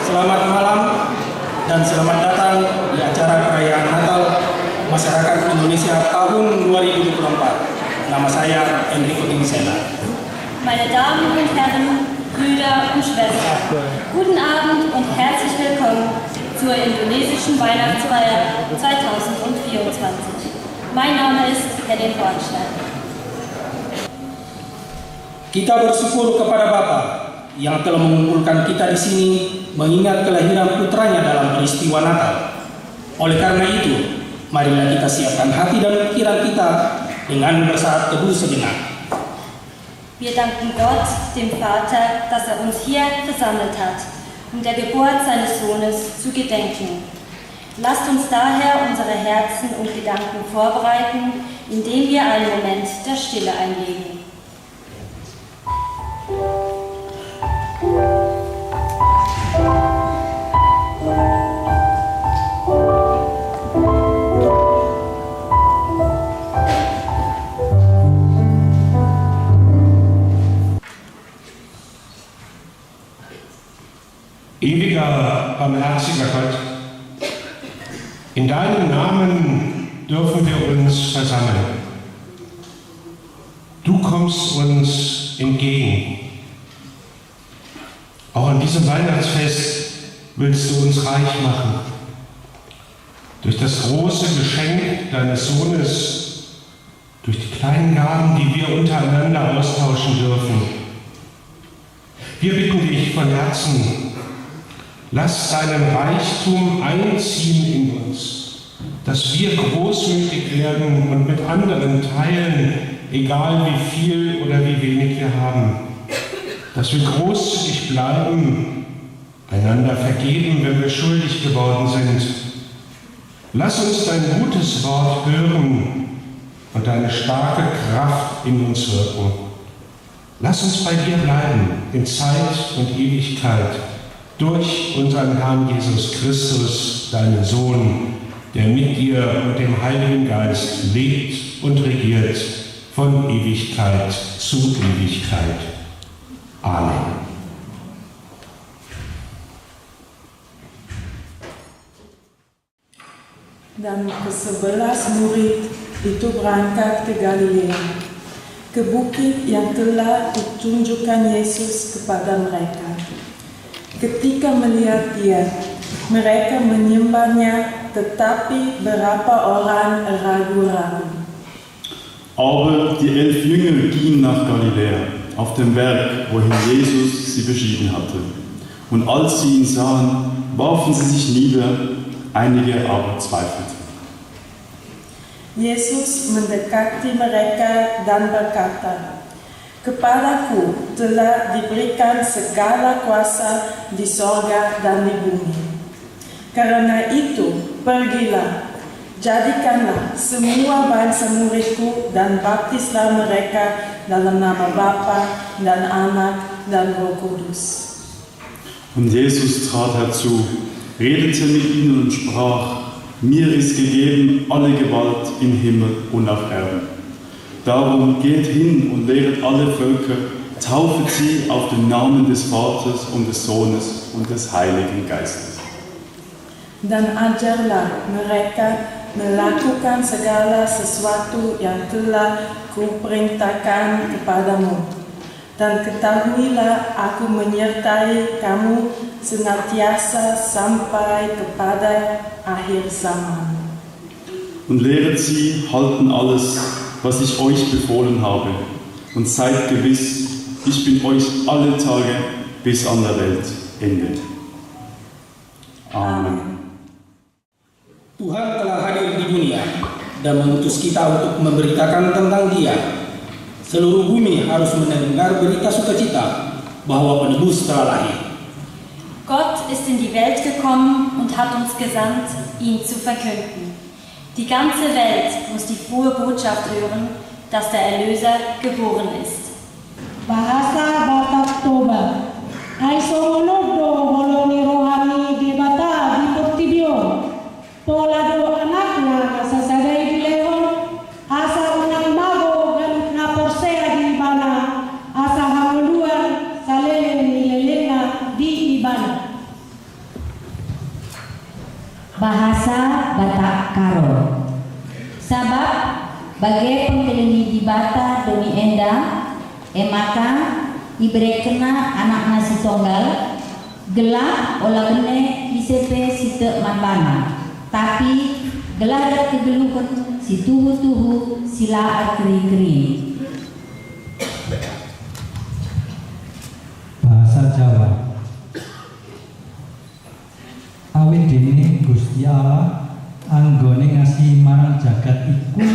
Selamat malam dan selamat datang di acara perayaan Natal Masyarakat Indonesia tahun 2024. Nama saya Enrico Tinsela. Meine Damen und Herren, Brüder und Schwestern, guten Abend und herzlich willkommen zur indonesischen Weihnachtsfeier 2024. Mein Name ist Helen Hornstein. Kita bersyukur kepada Bapa yang telah mengumpulkan kita di sini mengingat kelahiran putranya dalam peristiwa Natal. Oleh karena itu, marilah kita siapkan hati dan pikiran kita dengan bersaat teduh sejenak. Wir danken Gott, dem Vater, dass er uns hier versammelt hat, um der Geburt seines Sohnes zu gedenken. Lasst uns daher unsere Herzen und Gedanken vorbereiten, indem wir einen Moment der Stille einlegen. Ewiger, barmherziger Gott, in deinem Namen dürfen wir uns versammeln. Du kommst uns entgegen. Auch an diesem Weihnachtsfest willst du uns reich machen. Durch das große Geschenk deines Sohnes, durch die kleinen Gaben, die wir untereinander austauschen dürfen. Wir bitten dich von Herzen, lass deinen Reichtum einziehen in uns, dass wir großmütig werden und mit anderen teilen, egal wie viel oder wie wenig wir haben. Dass wir großzügig bleiben, einander vergeben, wenn wir schuldig geworden sind. Lass uns dein gutes Wort hören und deine starke Kraft in uns wirken. Lass uns bei dir bleiben, in Zeit und Ewigkeit, durch unseren Herrn Jesus Christus, deinen Sohn, der mit dir und dem Heiligen Geist lebt und regiert von Ewigkeit zu Ewigkeit. Amen. Dan ke-11 murid itu berangkat ke Galilea, ke bukit yang telah ditunjukkan Yesus kepada mereka. Ketika melihat dia, mereka menyembahnya, tetapi beberapa orang ragu-ragu. Aber die 11 Jünger gingen nach Galiläa, auf dem Berg, wohin Jesus sie beschieden hatte. Und als sie ihn sahen, warfen sie sich nieder, einige aber zweifelten. Yesus mendekati mereka dan berkata, "Kepadaku telah diberikan segala kuasa di sorga dan di bumi. Karena itu, pergilah, jadikanlah semua bangsa muridku dan baptislah mereka dalam nama Bapa dan Anak dan Roh Kudus." Und Jesus trat herzu, redete mit ihnen und sprach: Mir ist gegeben alle Gewalt im Himmel und auf Erden. Darum geht hin und lehret alle Völker, taufet sie auf den Namen des Vaters und des Sohnes und des Heiligen Geistes. Dan ajarlah mereka melakukan segala sesuatu yang telah kuperintahkan kepadamu. Dan ketahuilah aku menyertai kamu senantiasa sampai kepada akhir zaman. Und lehret sie, halten alles, was ich euch befohlen habe. Und seid gewiss, ich bin euch alle Tage bis an der Weltende. Amen. Tuhan telah hadir di dunia dan mengutus kita untuk memberitakan tentang Dia. Seluruh bumi harus mendengar berita sukacita bahwa penebus telah lahir. Gott ist in die Welt gekommen und hat uns gesandt, ihn zu verkünden. Die ganze Welt muss die frohe Botschaft hören, dass der Erlöser geboren ist. Bahasa Batak Toba. Ay sumunod do boloni rohani di bata di Portibio. Pola do anak na sasaday di Leon. Asa unang mago ganit na porsea di Ibana. Asa hamuluan sa lelen ni Lelena di Ibana. bahasa Batak Karo. Sabab bagai pengkelini di Bata doni enda, emaka ibere kena anak nasi tonggal, gelah olah gene isepe site mambana, tapi gelah dat kegeluhun si tuhu-tuhu sila kering-kering. Bahasa Jawa. Awit dene Gusti Allah anggone ngasih marang jagat iku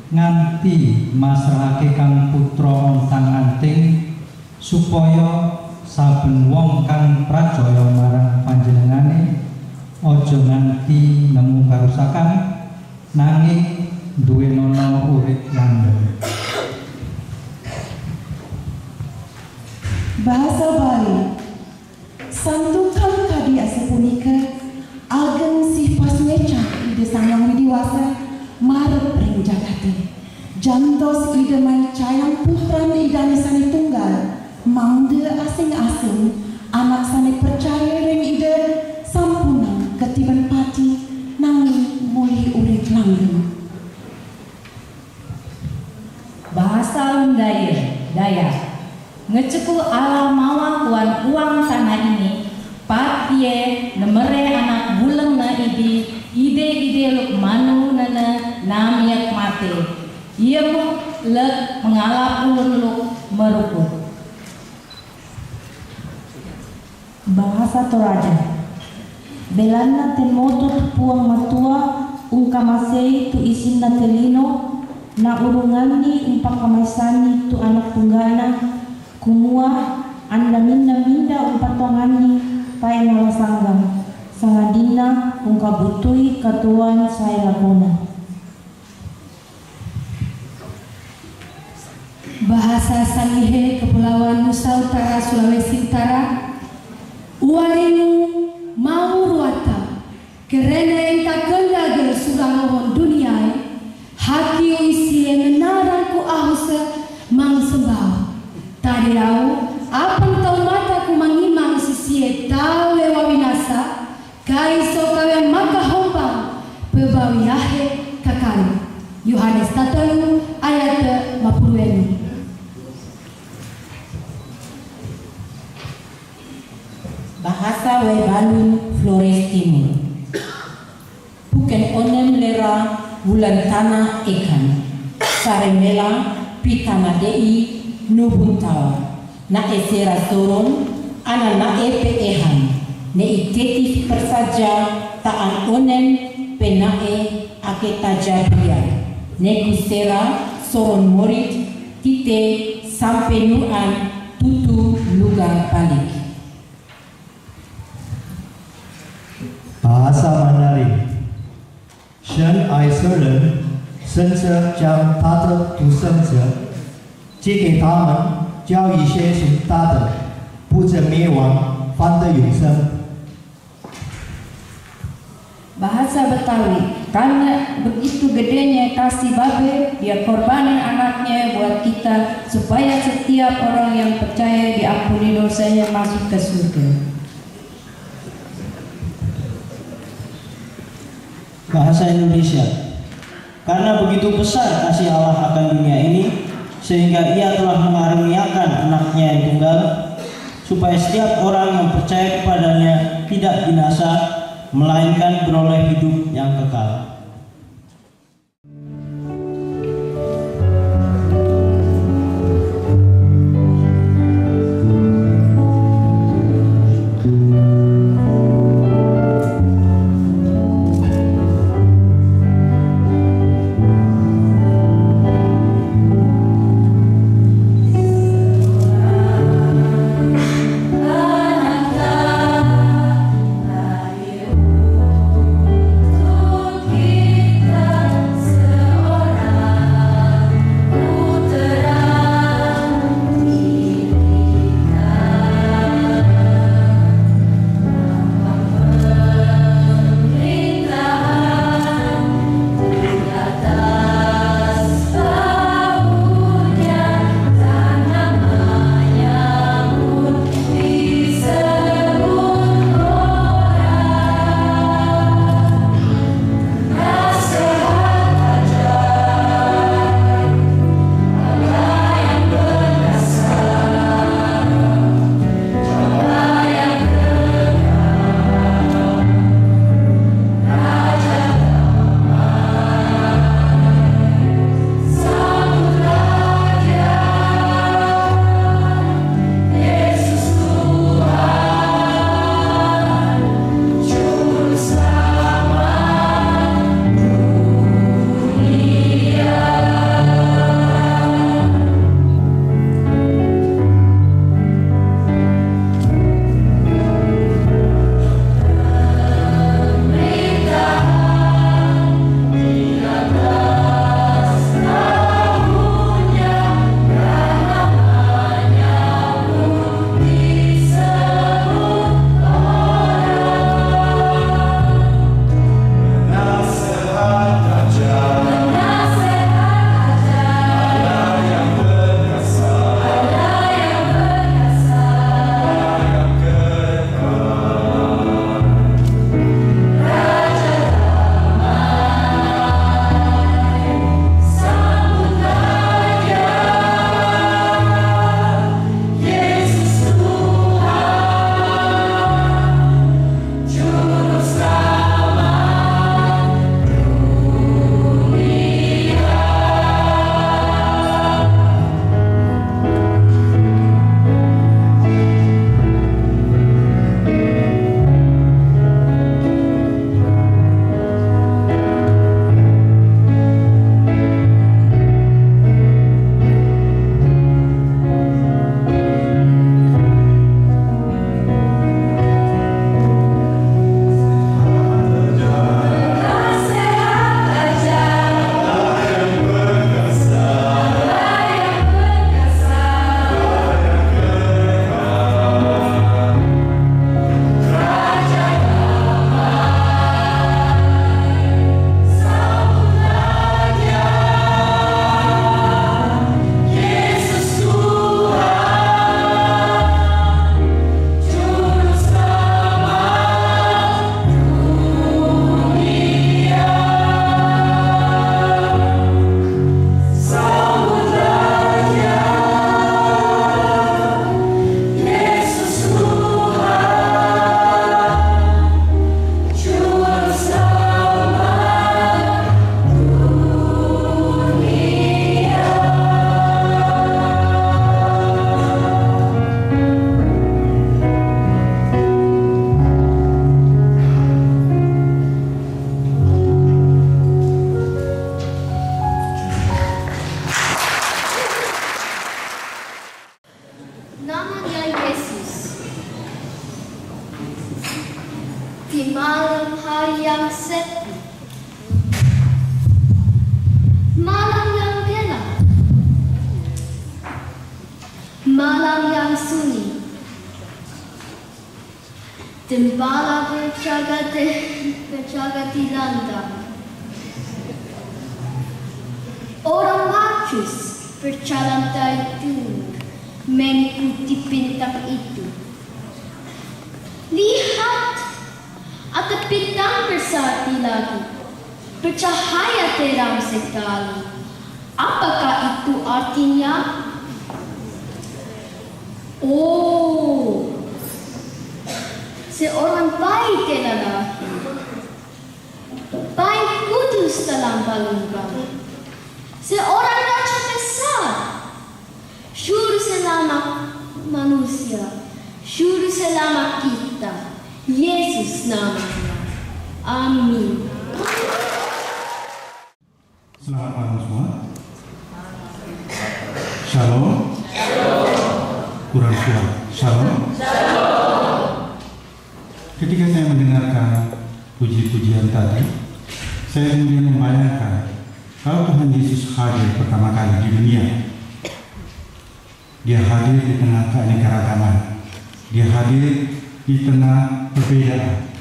nganti masrahake kang putra ontang-anting supaya saben wong kang pracaya marang panjenengane aja nganti nemu karusakan nanging duwe nono urip langgeng. Bahasa Bali. Santukan kadi asepunika ageng si pasmeca ide sangang widiwasa marep ring jagate. Jantos ide mai cayang putra idane sane tunggal. Mangde asing-asing anak sane percaya ring ide sampunang ketiban pati nanging muli urip langgeng. Bahasa Daya. Ngeceku ala mawa kuan uang tanah ini patie nemere anak buleng na ide luk manu nana namiak mate ia mu lek mengalap ulun luk merukut. Bahasa Toraja. Belana temotot puang matua ungkamasei tu isin na telino na urungani umpakamaisani tu anak tunggana kumua anda minda umpatongani paya nala sanggam sangadina ungkabutui katuan saya lakona. Bahasa Sangihe Kepulauan Nusa Utara Sulawesi Utara. Uarinu mau ruata kerana engkau kelagel surang mohon dunia hati isi menarangku ahuse mang sembah. Tadi rau, apang tau mataku mangimang sisie tau lewa binasa, kaiso kawen maka hombang, pebawiyahe kakali. Yohanes 1 ayat 50. Bahasa Webalun Flores Timur. Bukan onem lera bulan tanah ikan, saremela pitana dei nubun tawa na esera soron ana na epe ehan ne itetif persaja taan onen penae ake tajabia ne kusera soron morit tite sampai nuan tutu lugar balik. Bahasa Mandarin. Shen ai se人生着将他的独生者借给他们，叫一些属他的，不至灭亡，反得永生。 Bahasa Betawi, karena begitu gedenya kasih babe, dia korbanin anaknya buat kita supaya setiap orang yang percaya diampuni dosanya masuk ke surga. Bahasa Indonesia. Karena begitu besar kasih Allah akan dunia ini, sehingga Ia telah mengaruniakan anaknya yang tunggal, supaya setiap orang yang percaya kepadanya tidak binasa, melainkan beroleh hidup yang kekal. Anak di malam hari yang sepi, malam yang gelap, malam yang sunyi, gembala berjaga di ladang. Orang Majus berjalan dari dulu mengikuti bintang itu. Lihat, ada bintang besar di langit, bercahaya terang sekali. Apakah itu artinya? Oh, seorang bayi telah lahir. Bayi kudus dalam balung-balung. Seorang raja besar. Juru selamat manusia, juru selamat kita, Yesus namanya. Amin. Selamat malam semua. Shalom. Kurang kuat. Shalom. Ketika saya mendengarkan puji-pujian tadi, saya kemudian membayangkan kalau Tuhan Yesus hadir pertama kali di dunia, Dia hadir di tengah keanekaragaman, Dia hadir di tengah perbedaan,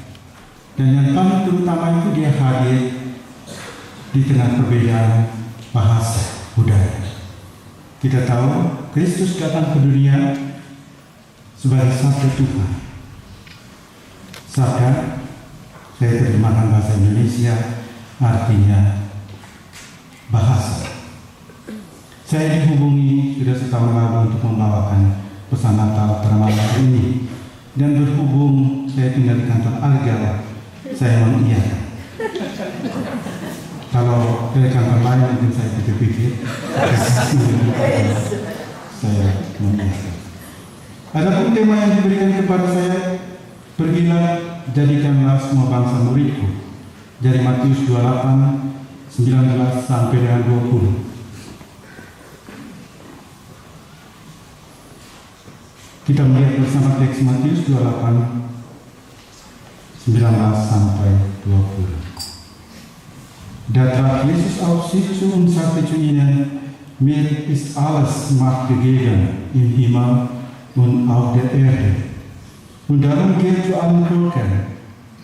dan yang paling terutama itu Dia hadir di tengah perbedaan bahasa, budaya. Kita tahu Kristus datang ke dunia sebagai sabda Tuhan. Sabda, saya terjemahkan bahasa Indonesia, artinya bahasa. Saya dihubungi sudah setahun lalu untuk membawakan pesan Natal pada malam hari ini, dan berhubung saya tinggal di kantor Argal, saya mengiyakan. Kalau dari kantor lain mungkin saya pikir-pikir, saya mengiyakan. Adapun tema yang diberikan kepada saya, pergilah jadikanlah semua bangsa muridku, dari Matius 28 19 sampai dengan 20. Kita melihat bersama teks Matius 28 19 sampai 20. Da trat Jesus auf sie zu und sagte zu ihnen: Mir ist alles Macht gegeben im Himmel und auf der Erde. Und darum geht zu allen Völkern,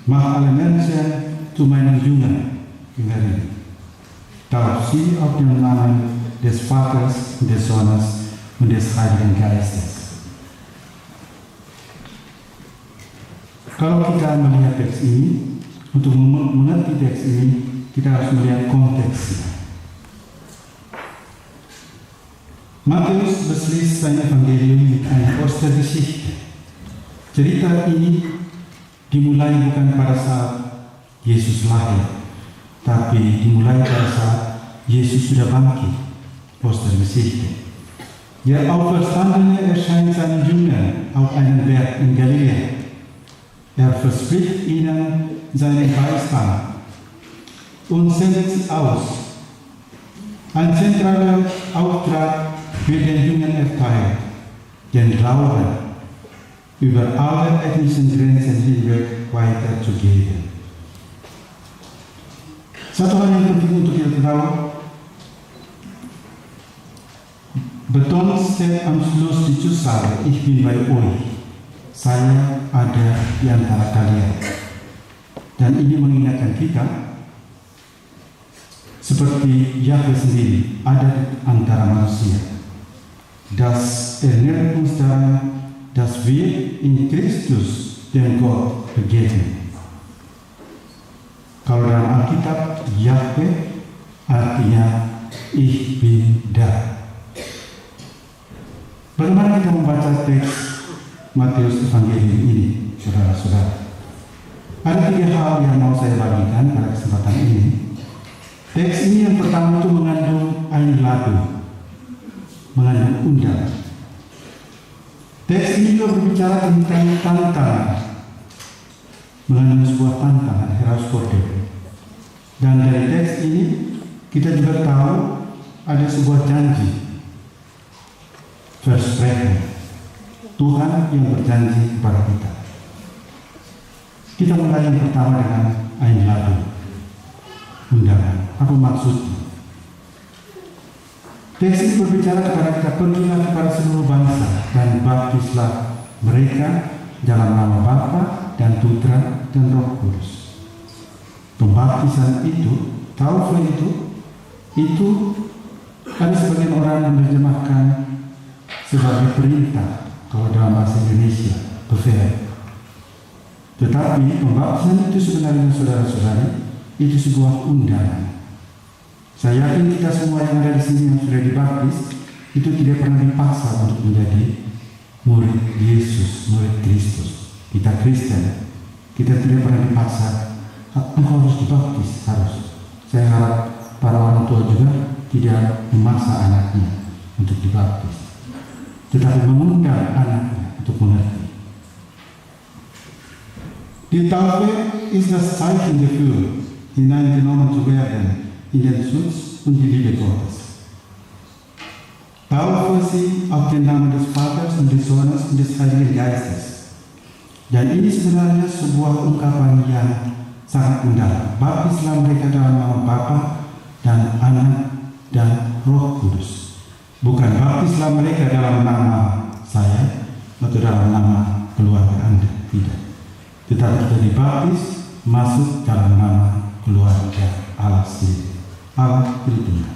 macht alle Menschen zu meinen Jüngern, Jüngerinnen. Tauft sie auf den Namen des Vaters, des Sohnes und des Heiligen Geistes. Kalau kita melihat teks ini, untuk mengerti teks ini, kita harus melihat konteksnya. Matius beschließt sein Evangelium mit einer Ostergeschichte. Cerita ini dimulai bukan pada saat Yesus lahir, tapi dimulai pada saat Yesus sudah bangkit. Ostergeschichte. Der Auferstandene erscheint seinen Jüngern auf einem Berg in Galiläa. Er verspricht ihnen seinen Beistand und sendet sie aus. Ein zentraler Auftrag wird den Jüngern erteilt, den Glauben über alle ethnischen Grenzen hinweg weiterzugeben. Satu hal yang penting untuk kita tahu, betont steht am Schluss die Zusage, ich bin bei euch. Saya ada di antara kalian. Dan ini mengingatkan kita, seperti Yahweh sendiri ada di antara manusia. Das erinnert uns daran, dass wir in Christus dem Gott begegnen. Kalau dalam Alkitab, Yahweh artinya ich bin da. Bagaimana kita membaca teks Matius Evangelium ini, saudara-saudara? Ada 3 hal yang mau saya bagikan pada kesempatan ini. Teks ini yang pertama itu mengandung einladung, mengandung undangan. Teks ini juga berbicara tentang tantangan, mengandung sebuah tantangan, herausforderung. Dan dari teks ini kita juga tahu ada sebuah janji, versprechen, Tuhan yang berjanji kepada kita. Kita mulai yang pertama dengan Ain Ladu. Undangan. Apa maksudnya? Teks ini berbicara kepada kita, pergilah kepada seluruh bangsa dan baptislah mereka dalam nama Bapa dan Putra dan Roh Kudus. Pembaptisan itu, taufe itu ada sebagian orang menerjemahkan sebagai perintah kalau dalam bahasa Indonesia, bevel. Tetapi pembaptisan itu sebenarnya saudara-saudari, itu sebuah undangan. Saya yakin kita semua yang ada di sini yang sudah dibaptis itu tidak pernah dipaksa untuk menjadi murid Yesus, murid Kristus. Kita Kristen, kita tidak pernah dipaksa. Engkau harus dibaptis, harus. Saya harap para orang tua juga tidak memaksa anaknya untuk dibaptis, tetapi mengundang anaknya untuk mengerti. Die Taufe ist das Zeichen dafür, hineingenommen zu werden in den Schutz und die Liebe Gottes. Taufe sie auf den Namen des Vaters und des Sohnes und des Heiligen Geistes. Dan ini sebenarnya sebuah ungkapan yang sangat mendalam. Baptislah mereka dalam nama Bapa dan Anak dan Roh Kudus. Bukan baptislah mereka dalam nama saya atau dalam nama keluarga Anda, tidak. Tetapi kita dibaptis masuk dalam nama keluarga Allah sendiri. Allah Tritunggal.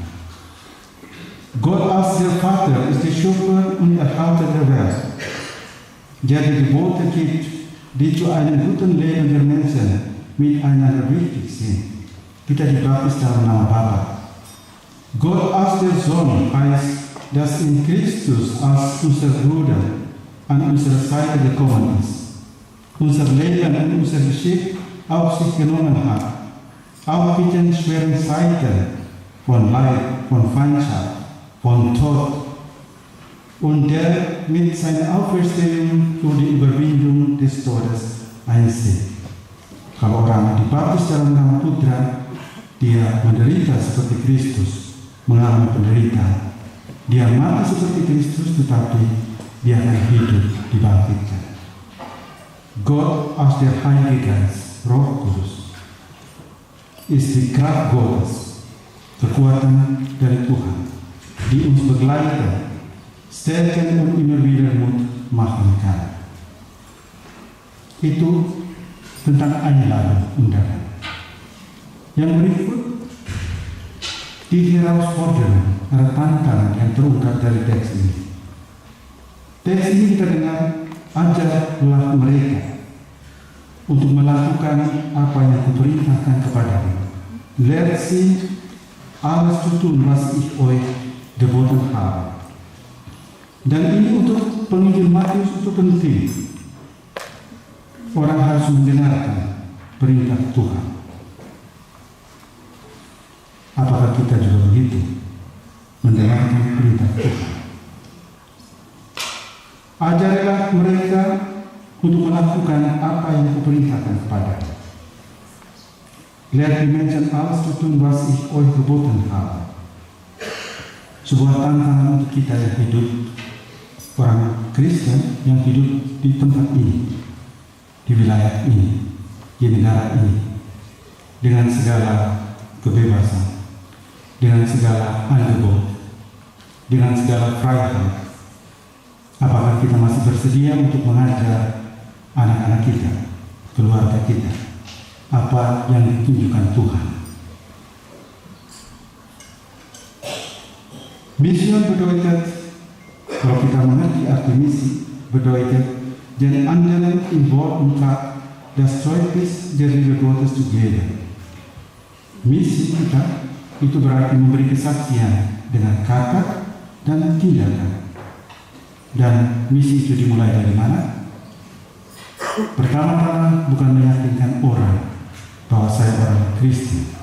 Gott als der Vater ist der Schöpfer und Erhalter der Welt, der die Gebote gibt, die zu einem guten Leben der Menschen miteinander wichtig sind. Kita dibaptis dalam nama Bapa. Gott als der Sohn heißt, dass in Christus als unser Bruder an unserer Seite gekommen ist, unser Leben und unser Geschick auf sich genommen hat. Auch mit den schweren Zeiten von Leid, von Feindschaft, von Tod und der mit seiner Auferstehung für die Überwindung des Todes einsteht. Kalau orang dibaptis dalam nama Putra, dia menderita seperti Kristus, mengalami penderitaan. Dia mati seperti Kristus, tetapi dia akan hidup dibangkitkan. Gott aus der Heilige Geist, Roh Kudus, ist die Kraft Gottes, kekuatan dari Tuhan, die uns begleiten, stärken und immer wieder Mut machen kann. Itu tentang Ain Ladu, undangan. Yang berikut, die Herausforderung, ada tantangan yang terungkap dari teks ini. Teks ini kita dengar, ajarlah mereka untuk melakukan apa yang kuperintahkan kepadamu. Lehrt sie, alles zu tun, was ich euch geboten habe. Dan ini untuk penginjil Matius itu penting. Orang harus mendengarkan perintah Tuhan. Apakah kita juga begitu? Mendengarkan perintah Tuhan. Ajarilah mereka untuk melakukan apa yang kuperintahkan kepada. Lehrt die Menschen alles zu tun, was ich euch geboten habe. Sebuah tantangan untuk kita yang hidup, orang Kristen yang hidup di tempat ini, di wilayah ini, di negara ini, dengan segala kebebasan, dengan segala anggebot, dengan segala perayaan. Apakah kita masih bersedia untuk mengajar anak-anak kita, keluarga kita, apa yang ditunjukkan Tuhan? Mission bedeutet, kalau kita mengerti arti misi, bedeutet den anderen in Wort und Tat das Zeugnis der Liebe Gottes zu geben. Misi kita itu berarti memberi kesaksian dengan kata dan tindakan. Dan misi itu dimulai dari mana? Pertama-tama bukan meyakinkan orang bahwa saya orang Kristen.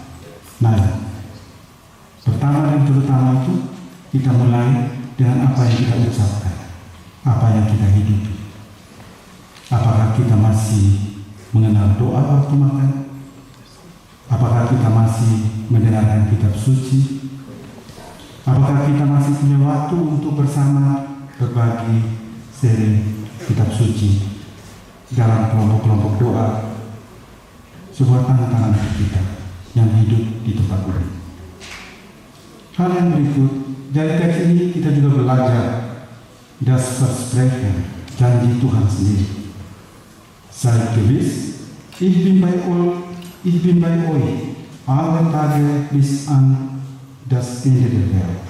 Nah, pertama dan terutama itu kita mulai dengan apa yang kita ucapkan, apa yang kita hidupi. Apakah kita masih mengenal doa waktu makan? Apakah kita masih mendengarkan kitab suci? Apakah kita masih punya waktu untuk bersama berbagi sharing kitab suci dalam kelompok-kelompok doa sebuah tantangan kita yang hidup di tempat ini. Hal yang berikut, dari teks ini kita juga belajar das Versprechen, janji Tuhan sendiri. Seid gewiss, ich bin bei euch alle Tage bis an das Ende der Welt.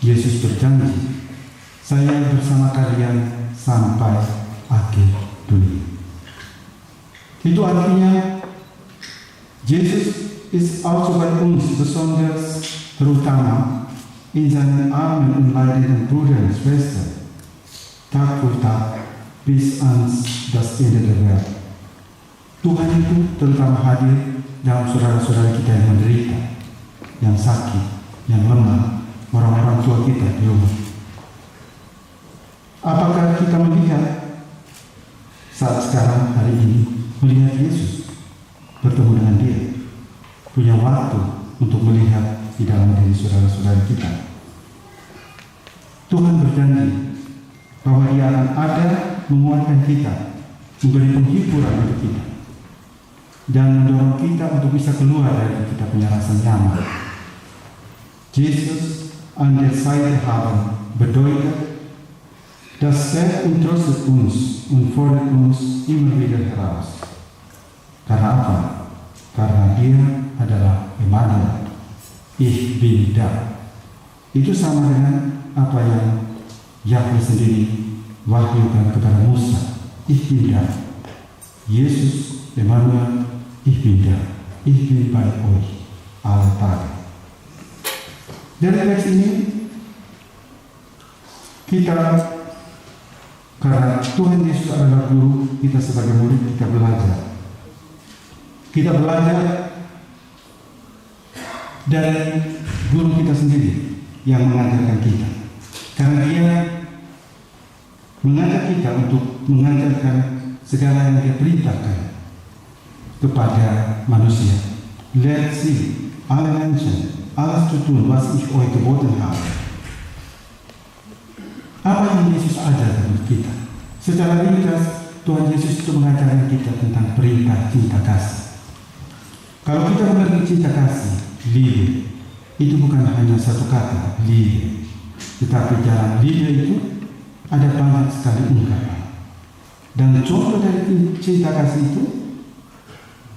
Yesus berjanji, saya bersama kalian sampai akhir dunia. Itu artinya, Jesus ist also bei uns besonders, terutama in seinen armen und leidenden Brüdern und Schwestern, Tag für Tag bis ans das Ende der Welt. Tuhan itu terutama hadir dalam saudara-saudara kita yang menderita, yang sakit, yang lemah, orang-orang tua kita di rumah. Apakah kita melihat saat sekarang hari ini melihat Yesus, bertemu dengan Dia, punya waktu untuk melihat di dalam diri saudara-saudara kita? Tuhan berjanji bahwa Dia akan ada menguatkan kita, memberi penghiburan untuk kita, dan mendorong kita untuk bisa keluar dari kita punya rasa nyaman. Jesus an der Seite haben bedeutet, das Gott entrostet uns und fordert uns immer wieder heraus. Karena apa? Karena Dia adalah Emmanuel. Ich bin da. Itu sama dengan apa yang Yahweh sendiri wahyukan kepada Musa. Ich bin da. Yesus, Emmanuel, ich bin da. Ich bin bei euch alle Tage. Dari teks ini kita, karena Tuhan Yesus adalah guru, kita sebagai murid kita belajar. Kita belajar dari guru kita sendiri yang mengajarkan kita. Karena Dia mengajak kita untuk mengajarkan segala yang Dia perintahkan kepada manusia. Lehrt sie, alle Menschen, alles zu tun, was ich euch geboten habe. Apa yang Yesus ajarkan kita? Secara ringkas, Tuhan Yesus itu mengajarkan kita tentang perintah cinta kasih. Kalau kita mengerti cinta kasih, Liebe, itu bukan hanya satu kata, Liebe, tetapi dalam Liebe itu ada banyak sekali ungkapan. Dan contoh dari cinta kasih itu,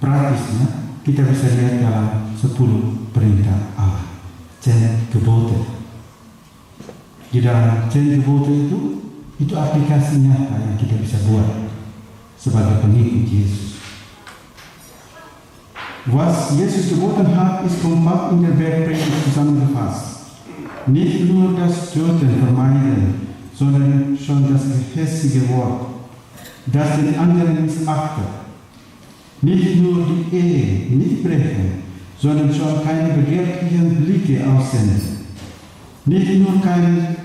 praktisnya kita bisa lihat dalam 10 perintah Allah, 10 Gebote. Di dalam 10 Gebote itu aplikasi nyata yang kita bisa buat sebagai pengikut Yesus. Was Jesus geboten hat, ist kompakt in der Bergpredigt zusammengefasst. Nicht nur das Töten vermeiden, sondern schon das gehässige Wort, das den anderen missachtet. Nicht nur die Ehe nicht brechen, sondern schon keine begehrlichen Blicke aussenden. Nicht nur kein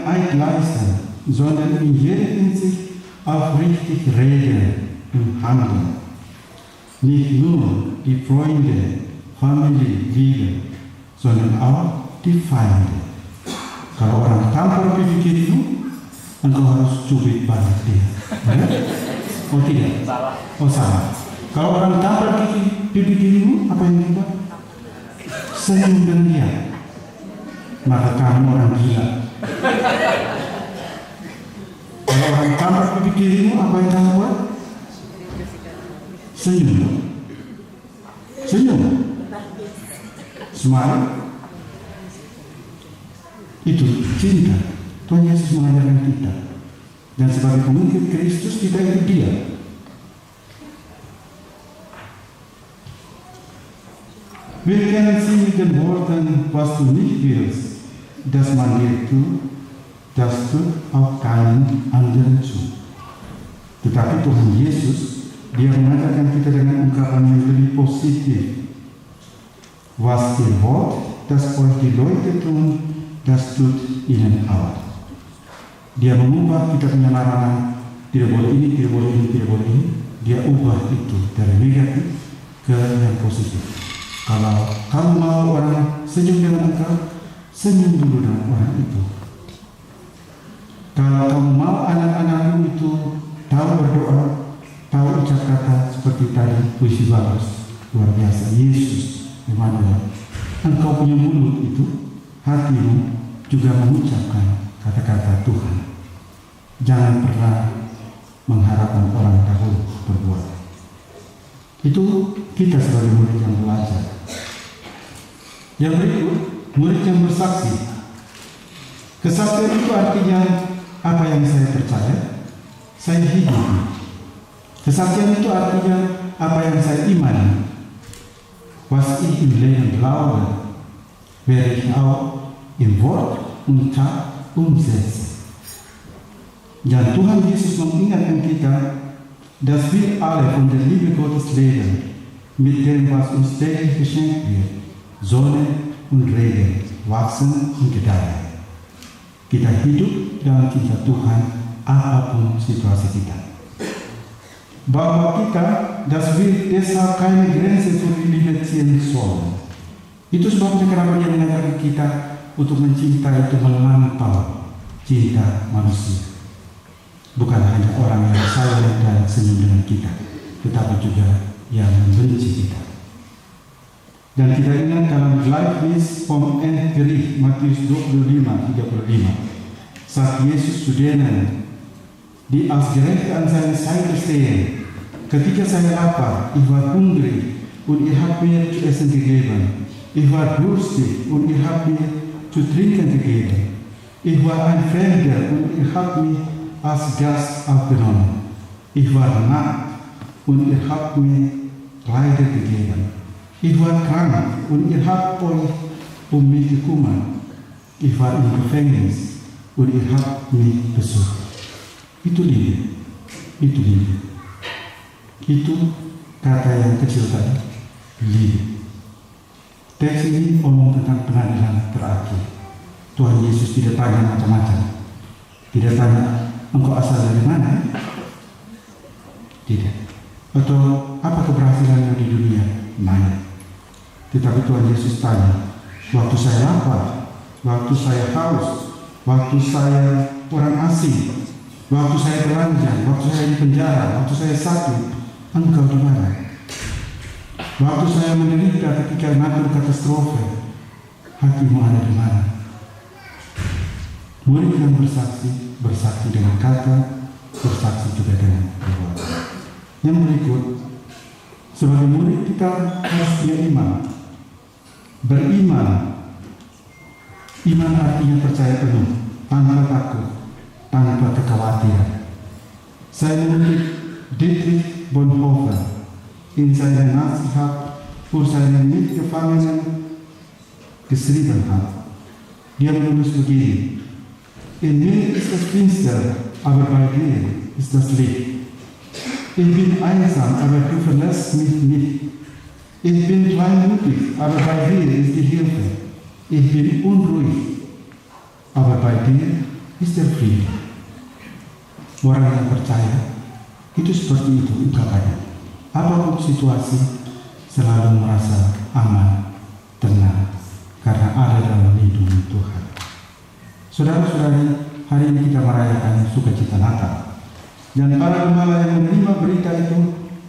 Eid leisten, sondern in jeder Hinsicht aufrichtig reden und handeln. Nicht nur die Freunde, Familie lieben, sondern auch die Feinde. Kalau orang tampar pipi kirimu, engkau harus cubit balik dia. Oh tidak? Oh salah. Kalau orang tampar pipi kirimu, apa yang kita? Senyum dengan dia. Maka kamu orang gila. Kalau orang tampar pipi kirimu, apa yang kamu buat? Senyum. Senyum. Smile. Itu cinta. Tuhan Yesus mengajarkan kita. Dan sebagai pengikut Kristus kita ikut Dia. Wir kennen sie mit den Worten, was du nicht willst, dass man dir tut, das tut auch keinen anderen zu. Tetapi Tuhan Yesus, Dia mengajarkan kita dengan ungkapan yang lebih positif. Was ihr wollt, dass euch die Leute tun, das tut ihnen auch. Dia mengubah kita punya larangan, tidak boleh ini, tidak boleh ini, tidak boleh ini. Dia ubah itu dari negatif ke yang positif. Kalau kamu mau orang senyum dengan engkau, senyum dulu dengan orang itu. Kalau kamu mau anak-anakmu itu tahu berdoa, tahu ucap kata seperti tadi puisi bagus, luar biasa. Yesus, Emmanuel, engkau punya mulut itu, hatimu juga mengucapkan kata-kata Tuhan. Jangan pernah mengharapkan orang dahulu berbuat. Itu kita sebagai murid yang belajar. Yang berikut, murid yang bersaksi. Kesaksian itu artinya apa yang saya percaya, saya hidup. Kesaksian itu artinya apa yang saya imani. Was ich im Leben glaube, werde ich auch im Wort und Tat umsetzen. Dan Tuhan Yesus mengingatkan kita, dass wir alle von der Liebe Gottes leben, mit dem, was uns täglich geschenkt wird, Sonne und Regen, wachsen und gedeihen. Kita hidup dalam cinta Tuhan apapun situasi kita. Bahwa kita, dass wir deshalb keine Grenze für die Liebe ziehen sollen. Itu sebabnya kenapa dia mengajarkan kita untuk mencintai itu melampau cinta manusia. Bukan hanya orang yang sayang dan senyum dengan kita, tetapi juga yang membenci kita. Dan kita ingat dalam Gleichnis vom Endgericht, Matius 25:35, saat Yesus zu denen, die als Gerechte an seiner Seite stehen, ketika saya lapar, ich war hungrig und ihr habt mir zu essen gegeben, ich war durstig und ihr habt mir zu trinken gegeben, ich war ein Fremder und ihr habt mich als Gast aufgenommen, ich war nackt und ihr habt mir Kleider gegeben, ich war krank und ihr habt euch um mich gekümmert, ich war im Gefängnis und ihr habt mich besucht. Itu Liebe, itu Liebe. Itu kata yang kecil tadi, Liebe. Teks ini ngomong tentang pengadilan terakhir. Tuhan Yesus tidak tanya macam-macam. Tidak tanya, engkau asal dari mana? Tidak. Atau apa keberhasilanmu di dunia? Mana? Tetapi Tuhan Yesus tanya, waktu saya lapar, waktu saya haus, waktu saya orang asing, waktu saya telanjang, waktu saya di penjara, waktu saya sakit, engkau di mana? Waktu saya menderita ketika natural katastrofe, hatimu ada di mana? Murid yang bersaksi, bersaksi dengan kata, bersaksi juga dengan perbuatan. Yang berikut, sebagai murid kita harus punya iman. Beriman, iman artinya percaya penuh, tanpa takut, tanpa kekhawatiran. Saya mengutip Dietrich Bonhoeffer in seiner Nasihat für seine Mitgefangenen geschrieben hat. Dia menulis begini, in mir ist es finster, aber bei dir ist das Licht. Ich bin einsam, aber du verlässt mich nicht. Ich bin kleinmütig, aber bei dir ist die Hilfe. Ich bin unruhig, aber bei dir ist der Frieden. Orang yang percaya itu seperti itu ungkapannya. Apapun situasi, selalu merasa aman, tenang, karena ada dalam lindungan Tuhan. Saudara-saudari, hari ini kita merayakan sukacita Natal. Dan para gembala yang menerima berita itu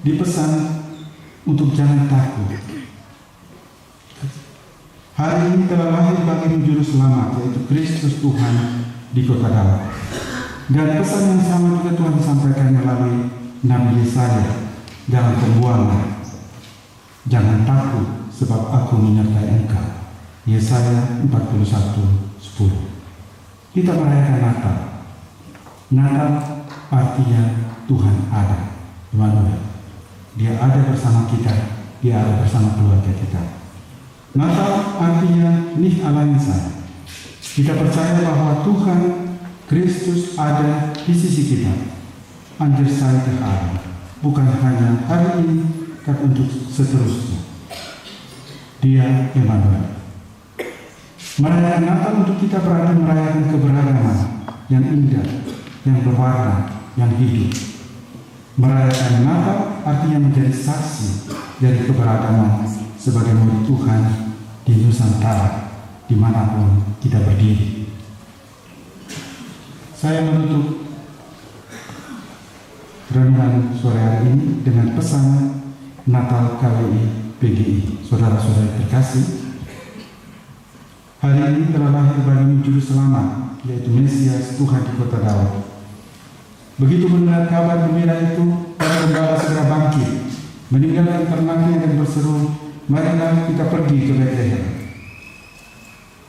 dipesan untuk jangan takut. Hari ini telah lahir bagimu juru selamat, yaitu Kristus Tuhan di kota Daud. Dan pesan yang sama juga Tuhan sampaikan melalui Nabi Yesaya dalam pembuangan. Jangan takut, sebab aku menyertai engkau. Yesaya 41:10. Kita merayakan Natal. Natal artinya Tuhan ada, Emmanuel. Dia ada bersama kita, dia ada bersama keluarga kita. Natal artinya nicht allein sein. Kita percaya bahwa Tuhan Kristus ada di sisi kita, an der Seite Allah. Bukan hanya hari ini, tapi untuk seterusnya. Dia Emmanuel. Merayakan Natal untuk kita berarti merayakan keberagaman yang indah, yang berwarna, yang hidup. Merayakan Natal artinya menjadi saksi dari keberagaman sebagai murid Tuhan di Nusantara, dimanapun kita berdiri. Saya menutup renungan sore hari ini dengan pesan Natal KWI PGI. Saudara-saudara terkasih, hari ini telah lahir bagimu Juru Selamat, yaitu Mesias Tuhan di kota Daud. Begitu mendengar kabar gembira itu, para gembala segera bangkit, meninggalkan ternaknya dan berseru, "Marilah kita pergi ke Betlehem."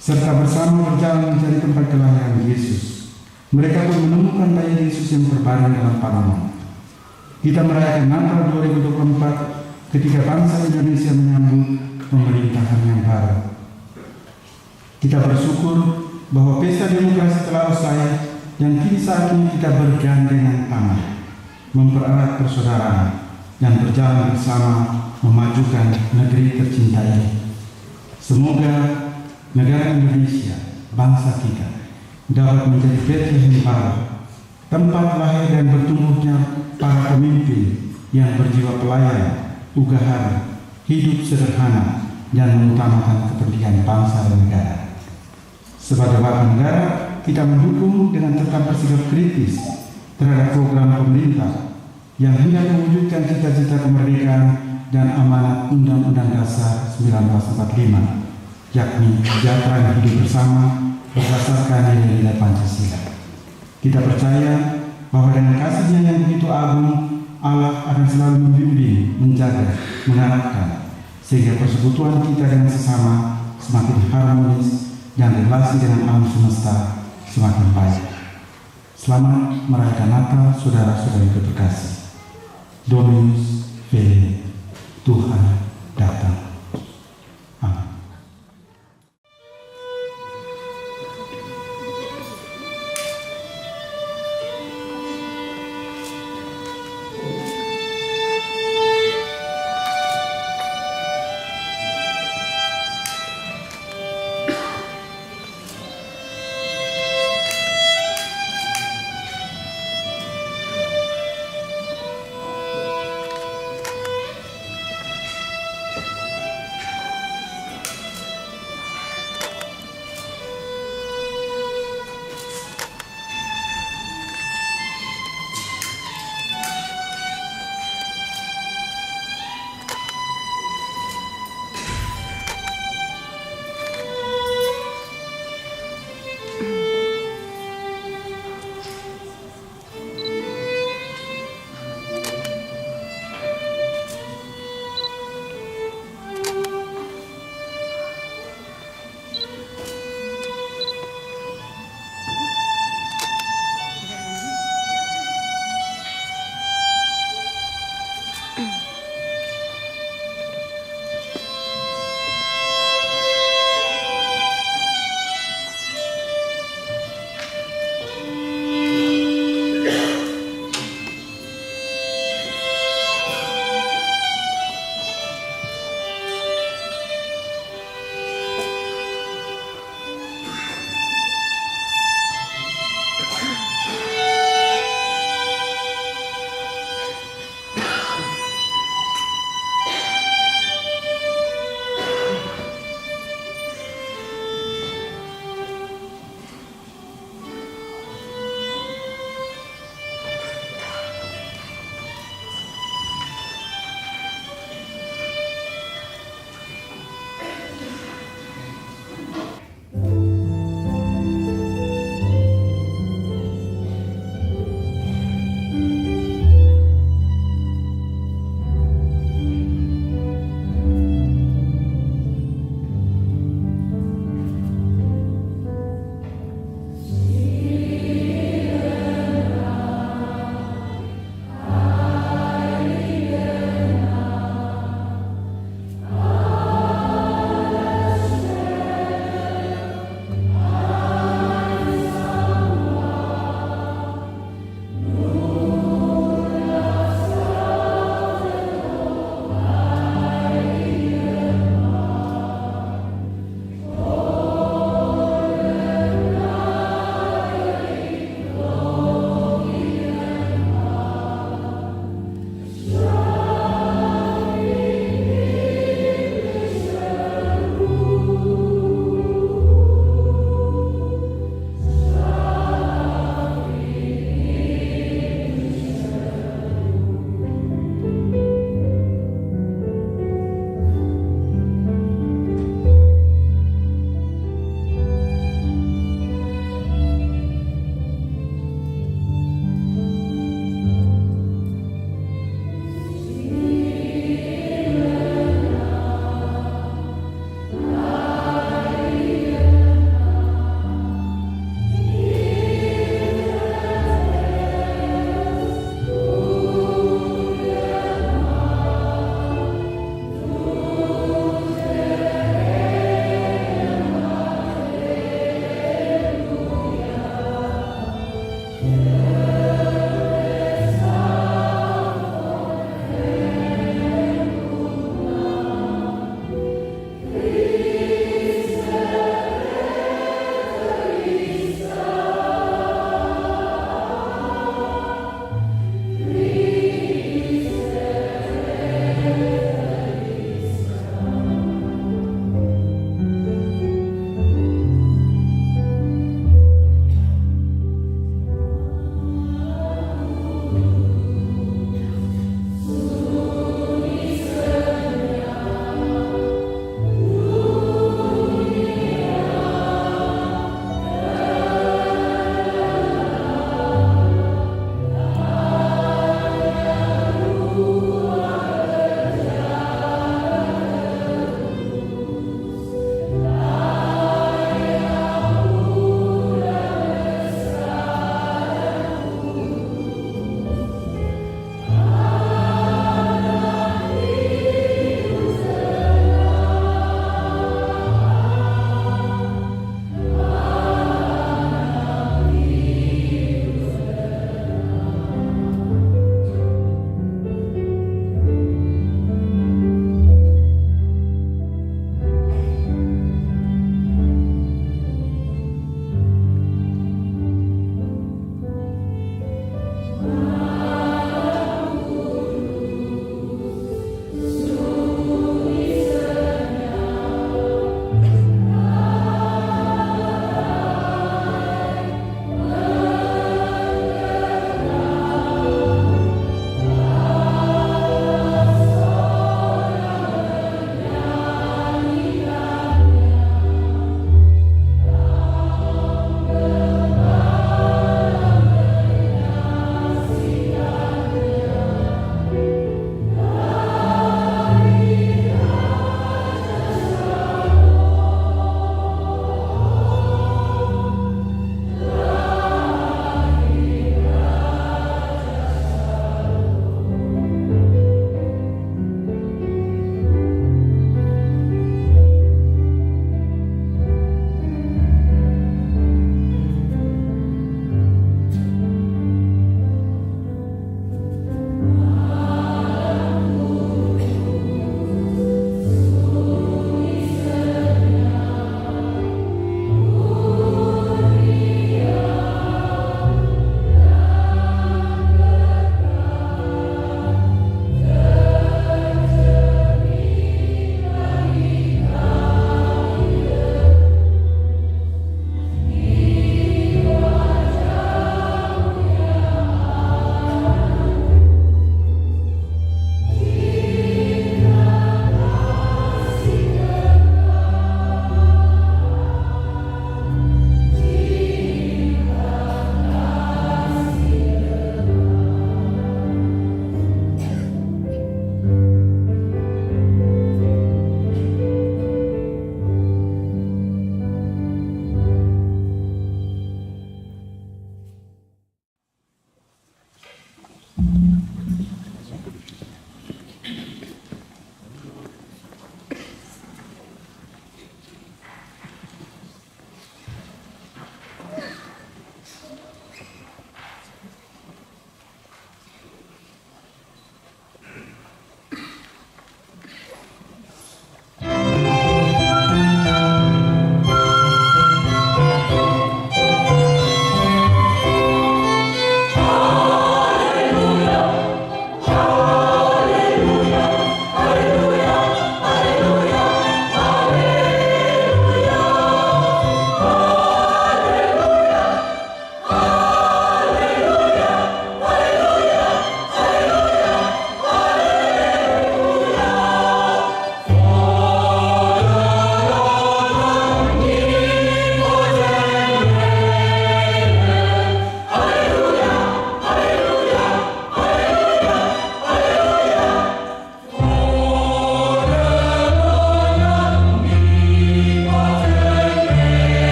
Serta bersama berjalan mencari tempat kelahiran Yesus. Mereka pun menemukan bayi Yesus yang terbaring dalam panaman. Kita merayakan Natal 2024 ketika bangsa Indonesia menyambut pemerintahan yang baru. Kita bersyukur bahwa pesta demokrasi telah usai dan kini saatnya kita bergandengan tangan, mempererat persaudaraan dan berjalan bersama memajukan negeri tercinta ini. Semoga negara Indonesia, bangsa kita, dapat menjadi Betlehem baru, tempat lahir dan bertumbuhnya para pemimpin yang berjiwa pelayan, ugahan, hidup sederhana, dan mengutamakan kepentingan bangsa dan negara. Sebagai warga negara, kita mendukung dengan tetap bersikap kritis terhadap program pemerintah yang hendak mewujudkan cita-cita kemerdekaan dan amanat Undang-Undang Dasar 1945, yakni kesejahteraan hidup bersama berdasarkan nilai-nilai Pancasila. Kita percaya bahwa dengan kasih-Nya yang begitu agung, Allah akan selalu membimbing, menjaga, mengarahkan, sehingga persekutuan kita dengan sesama semakin harmonis dan relasi dengan alam semesta semakin baik. Selamat merayakan Natal, saudara-saudari terkasih. Dominus Vele, Tuhan datang. Amin.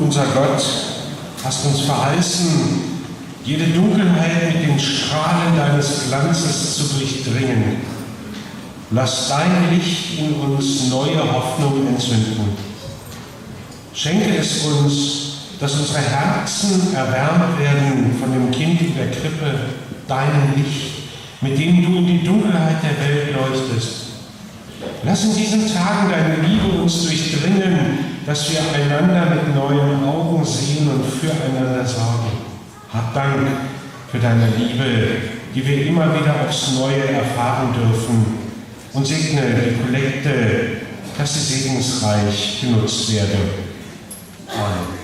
unser Gott, hast uns verheißen, jede Dunkelheit mit den Strahlen deines Glanzes zu durchdringen. Lass dein Licht in uns neue Hoffnung entzünden. Schenke es uns, dass unsere Herzen erwärmt werden von dem Kind in der Krippe, deinem Licht, mit dem du in die Dunkelheit der Welt leuchtest. Lass in diesen Tagen deine Liebe uns durchdringen, dass wir einander mit neuen Augen sehen und füreinander sorgen. Hab Dank für deine Liebe, die wir immer wieder aufs Neue erfahren dürfen, und segne die Kollekte, dass sie segensreich genutzt werde. Amen.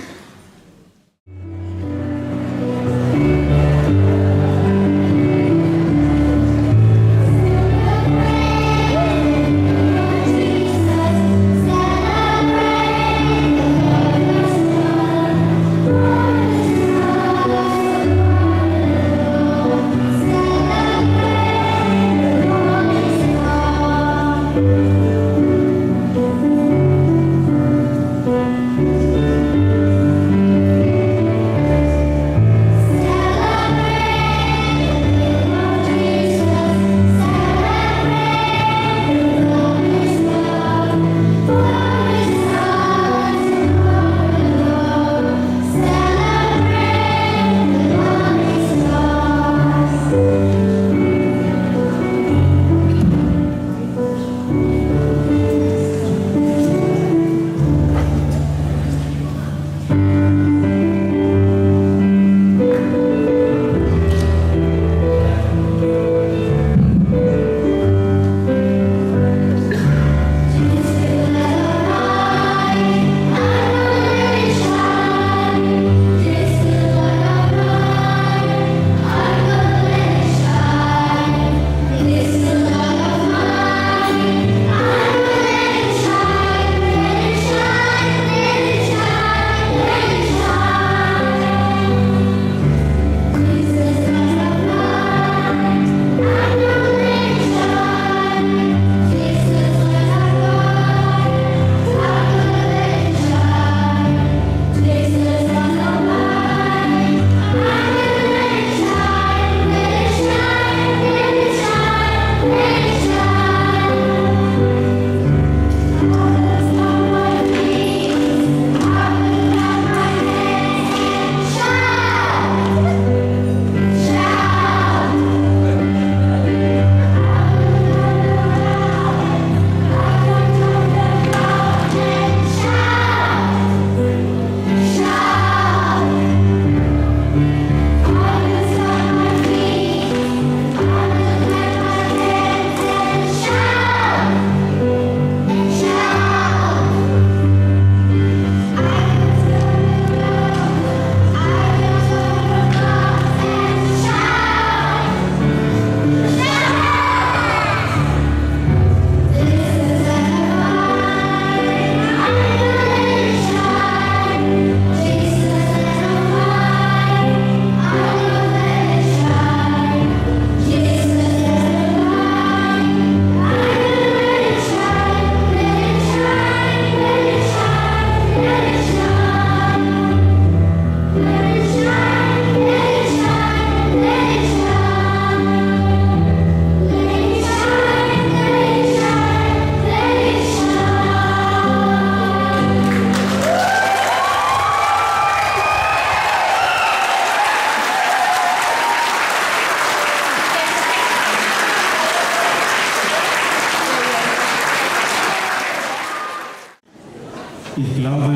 Ich glaube,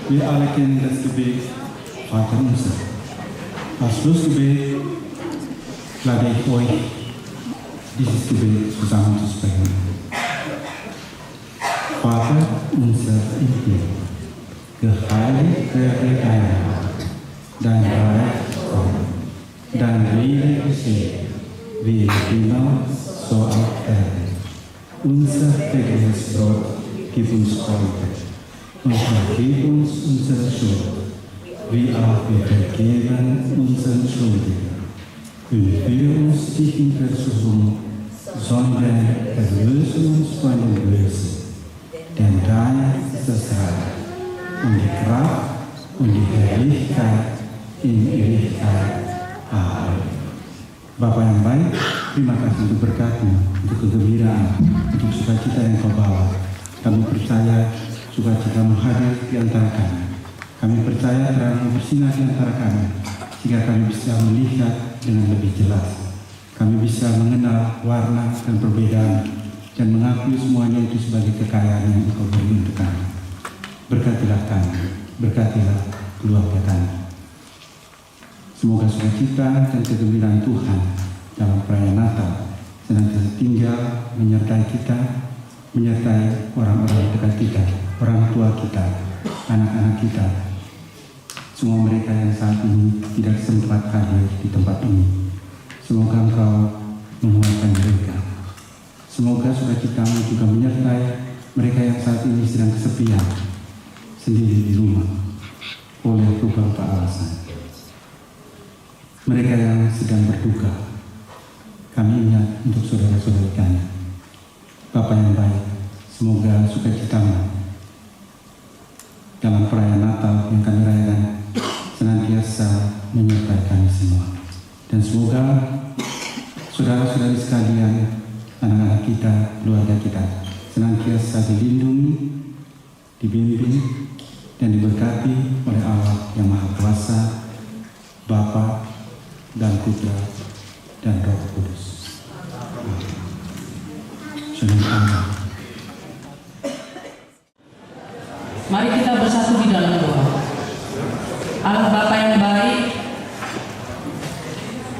wir alle kennen das Gebet Vater unser. Als Schlussgebet lade ich euch, dieses Gebet zusammenzusprechen. Vater unser im Himmel, geheiligt werde dein Name, dein Reich komme, dein Wille geschehe, wie im Himmel, so auf Erden. Unser tägliches Brot gib uns heute und vergib uns unsere Schuld, wie auch wir vergeben unseren Schuldigen. Und führe uns nicht in Versuchung, sondern erlöse uns von dem Bösen. Denn dein ist das Reich und die Kraft Bapa yang baik, terima kasih untuk berkat-Mu, untuk kegembiraan, untuk sukacita yang Kau bawa. Kami percaya sukacita-Mu hadir di antara kami. Kami percaya terang-Mu bersinar di antara kami, sehingga kami bisa melihat dengan lebih jelas. Kami bisa mengenal warna dan perbedaan, dan mengakui semuanya itu sebagai kekayaan yang Engkau beri untuk kami. Berkatilah kami, berkatilah keluarga kami. Semoga sukacita dan kegembiraan Tuhan dalam perayaan Natal senantiasa tinggal menyertai kita, menyertai orang-orang dekat kita, orang tua kita, anak-anak kita, semua mereka yang saat ini tidak sempat hadir di tempat ini. Semoga Engkau menguatkan mereka. Semoga sukacita-Mu juga menyertai mereka yang saat ini sedang kesepian, sendiri di rumah, oleh beberapa alasan. Mereka yang sedang berduka, kami ingat untuk saudara-saudari kami. Bapa yang baik, semoga sukacita-Mu dalam perayaan Natal yang kami rayakan senantiasa menyertai kami semua. Dan semoga saudara-saudari sekalian, anak-anak kita, keluarga kita senantiasa dilindungi, dibimbing, dan diberkati oleh Allah yang Maha Kuasa, Bapa dan Putra dan Roh Kudus. Shalom. Mari kita bersatu di dalam doa. Allah Bapa yang baik,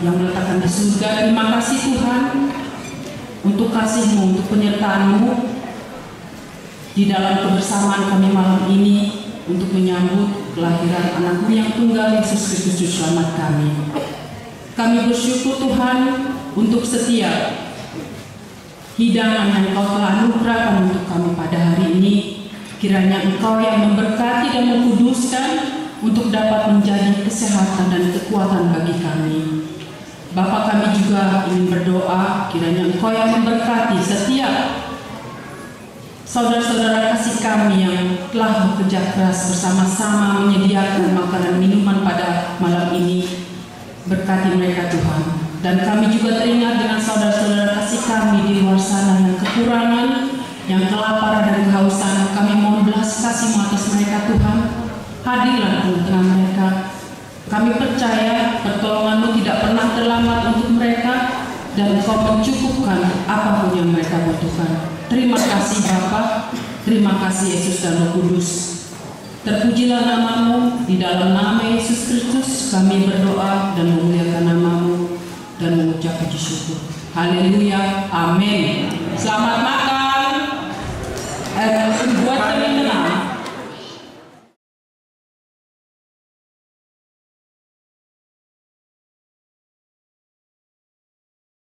yang meletakkan di surga, terima kasih Tuhan untuk kasih-Mu, untuk penyertaan-Mu di dalam kebersamaan kami malam ini untuk menyambut kelahiran anak-Mu yang tunggal, Yesus Kristus Selamat kami. Kami bersyukur Tuhan untuk setiap hidangan yang Kau telah anugerahkan untuk kami pada hari ini. Kiranya Engkau yang memberkati dan mengkuduskan untuk dapat menjadi kesehatan dan kekuatan bagi kami. Bapa, kami juga ingin berdoa kiranya Engkau yang memberkati setiap saudara-saudara kasih kami yang telah bekerja keras bersama-sama menyediakan makanan minuman pada malam ini. Berkati mereka Tuhan. Dan kami juga teringat dengan saudara-saudara kasih kami di luar sana yang kekurangan, yang kelaparan dan kehausan. Kami mohon belas kasih-Mu atas mereka Tuhan. Hadirlah tengah-tengah mereka. Kami percaya pertolongan-Mu tidak pernah terlambat untuk mereka, dan Engkau mencukupkan apapun yang mereka butuhkan. Terima kasih Bapa, terima kasih Yesus dan Roh Kudus. Terpujilah nama-Mu, di dalam nama Yesus Kristus kami berdoa dan memuliakan nama-Mu dan mengucap puji syukur. Haleluya, amin. Selamat makan.